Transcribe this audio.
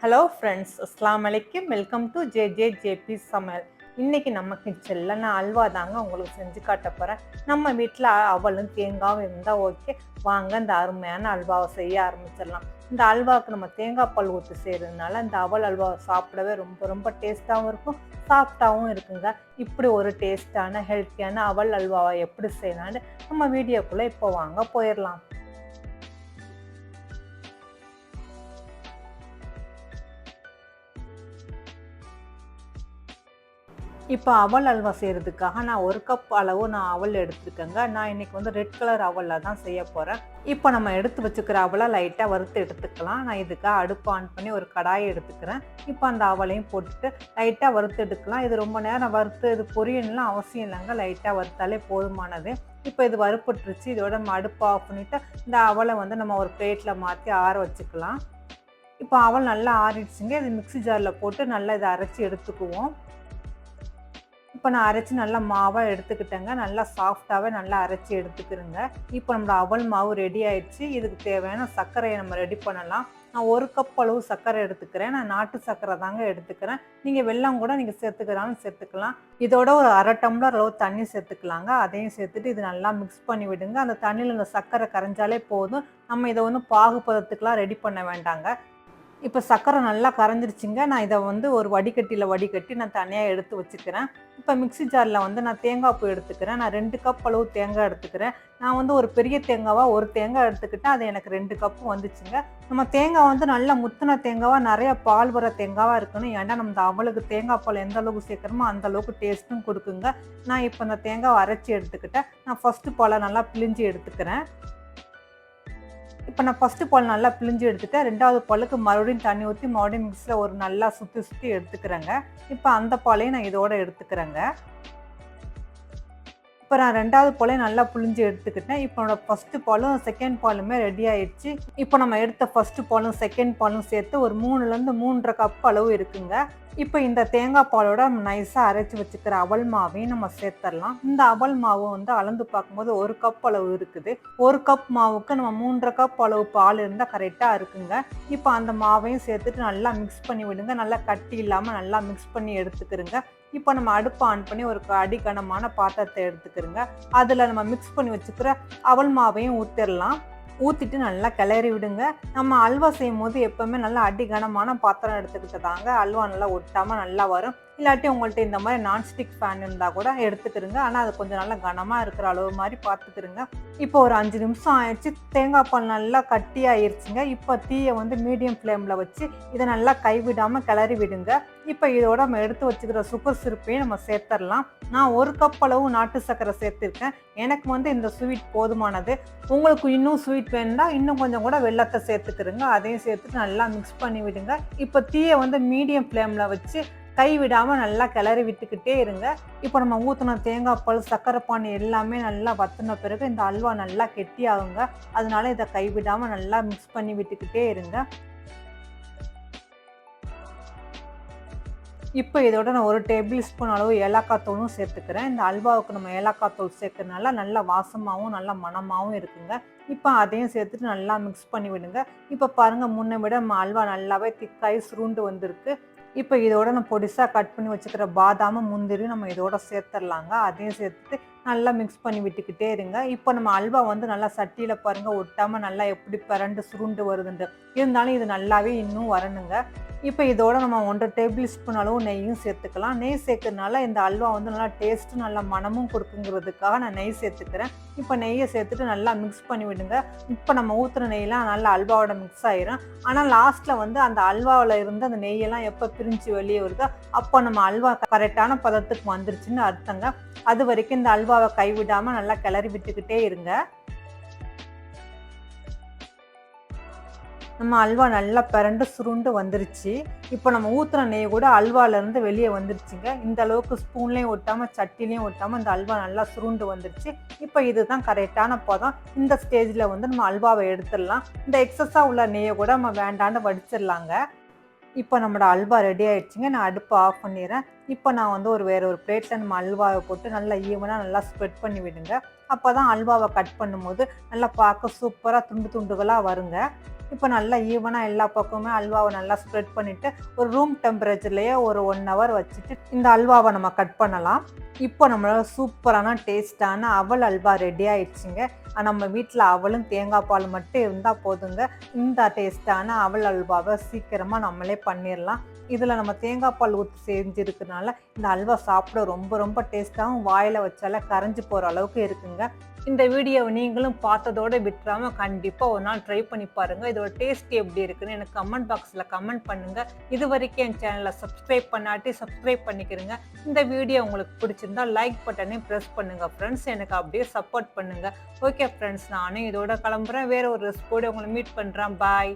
Hello friends, அஸ்ஸலாமு அலைக்கும். Welcome to JP சமையல். இன்னைக்கு நம்ம கிச்சனில் நான் அல்வா தாங்க உங்களுக்கு செஞ்சு காட்ட போகிறேன். நம்ம வீட்டில் அவலும் தேங்காவும் இருந்தால் ஓகே. வாங்க இந்த அருமையான அல்வாவை செய்ய ஆரம்பிச்சிடலாம். இந்த அல்வாவுக்கு நம்ம தேங்காய் பால் ஊற்றி செய்கிறதுனால இந்த அவல் அல்வாவை சாப்பிடவே ரொம்ப ரொம்ப டேஸ்ட்டாகவும் இருக்கும், சாஃப்டாகவும் இருக்குங்க. இப்படி ஒரு டேஸ்டான ஹெல்த்தியான அவல் அல்வாவை எப்படி செய்யலான்னு நம்ம வீடியோக்குள்ளே இப்போ வாங்க போயிடலாம். இப்போ அவல் அல்வா செய்கிறதுக்காக நான் 1 கப் அளவு அவல் எடுத்துருக்கேங்க. நான் இன்றைக்கி வந்து ரெட் கலர் அவலில் தான் செய்ய போகிறேன். இப்போ நம்ம எடுத்து வச்சுக்கிற அவலை லைட்டாக வறுத்து எடுத்துக்கலாம். நான் இதுக்காக அடுப்பு ஆன் பண்ணி ஒரு கடாயை எடுத்துக்கிறேன். இப்போ அந்த அவலையும் போட்டுட்டு லைட்டாக வறுத்து எடுக்கலாம். இது ரொம்ப நேரம் வறுத்து இது பொரியலாம் அவசியம் இல்லைங்க, லைட்டாக வறுத்தாலே போதுமானது. இப்போ இது வறுப்பட்டுருச்சு. இதோட நம்ம அடுப்பு ஆஃப் பண்ணிவிட்டு இந்த அவலை வந்து நம்ம ஒரு பிளேட்டில் மாற்றி ஆற வச்சுக்கலாம். இப்போ அவல் நல்லா ஆறிடுச்சுங்க. இது மிக்ஸி ஜாரில் போட்டு நல்லா இதை அரைச்சி எடுத்துக்குவோம். இப்போ நான் அரைச்சி நல்லா மாவாக எடுத்துக்கிட்டேங்க. நல்லா சாஃப்டாகவே நல்லா அரைச்சி எடுத்துக்கிறேங்க. இப்போ நம்மளோட அவல் மாவு ரெடி ஆயிடுச்சு. இதுக்கு தேவையான சர்க்கரையை நம்ம ரெடி பண்ணலாம். நான் 1 கப் அளவு சர்க்கரை எடுத்துக்கிறேன். நான் நாட்டு சர்க்கரை தாங்க எடுத்துக்கிறேன். நீங்கள் வெல்லம் கூட நீங்கள் சேர்த்துக்கிறாலும் சேர்த்துக்கலாம். இதோட ஒரு 1/2 டம்ளர் அளவு தண்ணி சேர்த்துக்கலாங்க. அதையும் சேர்த்துட்டு இது நல்லா மிக்ஸ் பண்ணி விடுங்க. அந்த தண்ணியில் இந்த சர்க்கரை கரைஞ்சாலே போதும். நம்ம இதை ஒன்றும் பாகுபதத்துக்கெலாம் ரெடி பண்ண வேண்டாங்க. இப்போ சர்க்கரை நல்லா கரைஞ்சிருச்சுங்க. நான் இதை வந்து ஒரு வடிகட்டியில் வடிகட்டி நான் தனியாக எடுத்து வச்சுக்கிறேன். இப்போ மிக்ஸி ஜாரில் வந்து நான் தேங்காய் பூ எடுத்துக்கிறேன். நான் 2 கப் அளவு தேங்காய் எடுத்துக்கிறேன். நான் வந்து ஒரு பெரிய தேங்காவாக ஒரு தேங்காய் எடுத்துக்கிட்டேன். அது எனக்கு 2 கப்பு வந்துச்சுங்க. நம்ம தேங்காய் வந்து நல்லா முத்தின தேங்காவாக நிறையா பால் வர தேங்காவாக இருக்கணும். ஏன்னா நம்ம அவளுக்கு தேங்காய் பால் எந்த அளவுக்கு சேர்க்குறோமோ அந்த அளவுக்கு டேஸ்ட்டும் கொடுக்குங்க. நான் இப்போ அந்த தேங்காவை அரைச்சி எடுத்துக்கிட்டேன். நான் ஃபஸ்ட்டு பாலை நல்லா பிழிஞ்சு எடுத்துக்கிறேன். இப்போ நான் ஃபஸ்ட்டு பால் நல்லா பிழிஞ்சு எடுத்துட்டேன். 2வது பாலுக்கு மறுபடியும் தண்ணி ஊற்றி மறுபடியும் மிக்ஸில் ஒரு நல்லா சுற்றி எடுத்துக்கிறேங்க. இப்போ அந்த பாலையும் நான் இதோட எடுத்துக்கிறேங்க. இப்போ நான் 2வது பாலையும் நல்லா புழிஞ்சு எடுத்துக்கிட்டேன். இப்போ என்னோட ஃபஸ்ட்டு பாலும் செகண்ட் பாலுமே ரெடி ஆயிடுச்சு. இப்போ நம்ம எடுத்த ஃபஸ்ட்டு பாலும் செகண்ட் பாலும் சேர்த்து ஒரு 3லேருந்து 3.5 கப் அளவு இருக்குங்க. இப்போ இந்த தேங்காய் பாலோட நைஸாக அரைச்சி வச்சுக்கிற அவல் மாவையும் நம்ம சேர்த்துடலாம். இந்த அவல் மாவு வந்து அளந்து பார்க்கும்போது 1 கப் அளவு இருக்குது. 1 கப் மாவுக்கு நம்ம 3.5 கப் அளவு பால் இருந்தால் கரெக்டாக இருக்குங்க. இப்போ அந்த மாவையும் சேர்த்துட்டு நல்லா மிக்ஸ் பண்ணி விடுங்க. நல்லா கட்டி இல்லாமல் நல்லா மிக்ஸ் பண்ணி எடுத்துக்கிறங்க. இப்போ நம்ம அடுப்பு ஆன் பண்ணி ஒரு அடிக்கனமான பாத்திரத்தை எடுத்துக்கிறோங்க. அதில் நம்ம மிக்ஸ் பண்ணி வச்சுக்கிற அவல் மாவையும் ஊற்றிடலாம். ஊற்றிட்டு நல்லா கிளறி விடுங்க. நம்ம அல்வா செய்யும் போது எப்போவுமே நல்லா அடிகனமான பாத்திரம் எடுத்துக்கிட்டு தாங்க அல்வா நல்லா ஒட்டாமல் நல்லா வரும். இல்லாட்டி உங்கள்கிட்ட இந்த மாதிரி நான்ஸ்டிக் ஃபேன் இருந்தால் கூட எடுத்துக்கிறங்க. ஆனால் அது கொஞ்சம் நல்லா கனமாக இருக்கிற அளவு மாதிரி பார்த்துக்கிறங்க. இப்போ ஒரு 5 நிமிஷம் ஆயிடுச்சு. தேங்காய் பால் நல்லா கட்டி ஆயிடுச்சுங்க. இப்போ தீயை வந்து மீடியம் ஃப்ளேமில் வச்சு இதை நல்லா கைவிடாமல் கிளறி விடுங்க. இப்போ இதோட நம்ம எடுத்து வச்சுக்கிற சுகர் சிரப்பையும் நம்ம சேர்த்துடலாம். நான் 1 கப் அளவு நாட்டு சர்க்கரை சேர்த்துருக்கேன். எனக்கு வந்து இந்த ஸ்வீட் போதுமானது. உங்களுக்கு இன்னும் ஸ்வீட் வேணும்னா இன்னும் கொஞ்சம் கூட வெல்லத்தை சேர்த்துக்கிறங்க. அதையும் சேர்த்துட்டு நல்லா மிக்ஸ் பண்ணி விடுங்க. இப்போ தீயை வந்து மீடியம் ஃப்ளேமில் வச்சு கை விடாமல் நல்லா கிளறி விட்டுக்கிட்டே இருங்க. இப்போ நம்ம ஊற்றின தேங்காய் பால் சர்க்கரை பானி எல்லாமே நல்லா வற்றின பிறகு இந்த அல்வா நல்லா கெட்டியாகுங்க. அதனால இதை கைவிடாமல் நல்லா மிக்ஸ் பண்ணி விட்டுக்கிட்டே இருங்க. இப்போ இதோட நான் 1 டேபிள் ஸ்பூன் அளவு ஏலக்காய் தூளும் சேர்த்துக்கிறேன். இந்த அல்வாவுக்கு நம்ம ஏலக்காய் தூள் சேர்க்கறதுனால நல்லா வாசமாகவும் நல்லா மணமாகவும் இருக்குங்க. இப்போ அதையும் சேர்த்துட்டு நல்லா மிக்ஸ் பண்ணி விடுங்க. இப்போ பாருங்கள், முன்னை விட நம்ம அல்வா நல்லாவே திக்காகி சுருண்டு வந்திருக்கு. இப்போ இதோட நம்ம பொடிசாக கட் பண்ணி வச்சுக்கிற பாதாமும் முந்திரியும் நம்ம இதோட சேர்த்துடலாங்க. அதையும் சேர்த்துட்டு நல்லா மிக்ஸ் பண்ணி விட்டுக்கிட்டே இருங்க. இப்போ நம்ம அல்வா வந்து நல்லா சட்டியில் பாருங்கள் ஒட்டாமல் நல்லா எப்படி பிறண்டு சுருண்டு வருதுண்டு. இருந்தாலும் இது நல்லாவே இன்னும் வரணுங்க. இப்போ இதோட நம்ம 1 டேபிள் ஸ்பூன் அளவு நெய்யும் சேர்த்துக்கலாம். நெய் சேர்க்கறதுனால இந்த அல்வா வந்து நல்லா டேஸ்ட்டும் நல்லா மனமும் கொடுக்குங்கிறதுக்காக நான் நெய் சேர்த்துக்கிறேன். இப்போ நெய்யை சேர்த்துட்டு நல்லா மிக்ஸ் பண்ணி விடுங்க. இப்போ நம்ம ஊற்றுன நெய்யெலாம் நல்லா அல்வாவோட மிக்ஸ் ஆயிரும். ஆனால் லாஸ்ட்டில் வந்து அந்த அல்வாவில் இருந்து அந்த நெய்யெல்லாம் எப்போ பிரிஞ்சு வெளியே வருதோ அப்போ நம்ம அல்வா கரெக்டான பதத்துக்கு வந்துருச்சுன்னு அர்த்தங்க. அது வரைக்கும் இந்த அல்வாவை கைவிடாமல் நல்லா கிளறி விட்டுக்கிட்டே இருங்க. நம்ம அல்வா நல்லா பிறண்டு சுருண்டு வந்துருச்சு. இப்போ நம்ம ஊற்றுன நெய் கூட அல்வாலேருந்து வெளியே வந்துருச்சுங்க. இந்த அளவுக்கு ஸ்பூன்லேயும் ஒட்டாமல் சட்டிலையும் ஒட்டாமல் இந்த அல்வா நல்லா சுருண்டு வந்துருச்சு. இப்போ இதுதான் கரெக்டான பதம். இந்த ஸ்டேஜில் வந்து நம்ம அல்வாவை எடுத்துடலாம். இந்த எக்ஸஸாக உள்ள நெய்யை கூட நம்ம வேண்டான்னு வடிச்சிடலாங்க. இப்போ நம்மளோட அல்வா ரெடி ஆயிடுச்சுங்க. நான் அடுப்பை ஆஃப் பண்ணிடுறேன். இப்போ நான் வந்து வேறு ஒரு பிளேட்டில் நம்ம அல்வாவை போட்டு நல்லா ஈவனாக நல்லா ஸ்ப்ரெட் பண்ணி விடுங்க. அப்போ தான் அல்வாவை கட் பண்ணும்போது நல்லா பார்க்க சூப்பராக துண்டு துண்டுகளாக வருங்க. இப்போ நல்லா ஈவனாக எல்லா பக்கமுமே அல்வாவை நல்லா ஸ்ப்ரெட் பண்ணிவிட்டு ஒரு ரூம் டெம்பரேச்சர்லேயே ஒரு 1 ஹவர் வச்சுட்டு இந்த அல்வாவை நம்ம கட் பண்ணலாம். இப்போ நம்மளோட சூப்பரான டேஸ்டான அவல் அல்வா ரெடி ஆயிடுச்சுங்க. நம்ம வீட்டில் அவலும் தேங்காய் பால் மட்டும் இருந்தால் போதுங்க. இந்த டேஸ்டான அவல் அல்வாவை சீக்கிரமாக நம்மளே பண்ணிடலாம். இதில் நம்ம தேங்காய் பால் ஊற்றி செஞ்சுருக்கனால இந்த அல்வா சாப்பிட ரொம்ப ரொம்ப டேஸ்ட்டாகவும் வாயில் வச்சால கரைஞ்சி போகிற அளவுக்கு இருக்குங்க. இந்த வீடியோவை நீங்களும் பார்த்ததோடு விட்டுறாமல் கண்டிப்பாக ஒரு நாள் ட்ரை பண்ணி பாருங்கள். இதோட டேஸ்ட் எப்படி இருக்குன்னு எனக்கு கமெண்ட் பாக்ஸில் கமெண்ட் பண்ணுங்கள். இது வரைக்கும் என் சேனலை சப்ஸ்கிரைப் பண்ணாட்டி சப்ஸ்கிரைப் பண்ணிக்கிறங்க. இந்த வீடியோ உங்களுக்கு பிடிச்சிருந்தா லைக் பட்டனையும் ப்ரெஸ் பண்ணுங்கள் ஃப்ரெண்ட்ஸ். எனக்கு அப்படியே சப்போர்ட் பண்ணுங்கள். ஓகே ஃப்ரெண்ட்ஸ், நானும் இதோட கிளம்புறேன். வேறு ஒரு ரெசிபியோட உங்களை மீட் பண்ணுறேன். பாய்.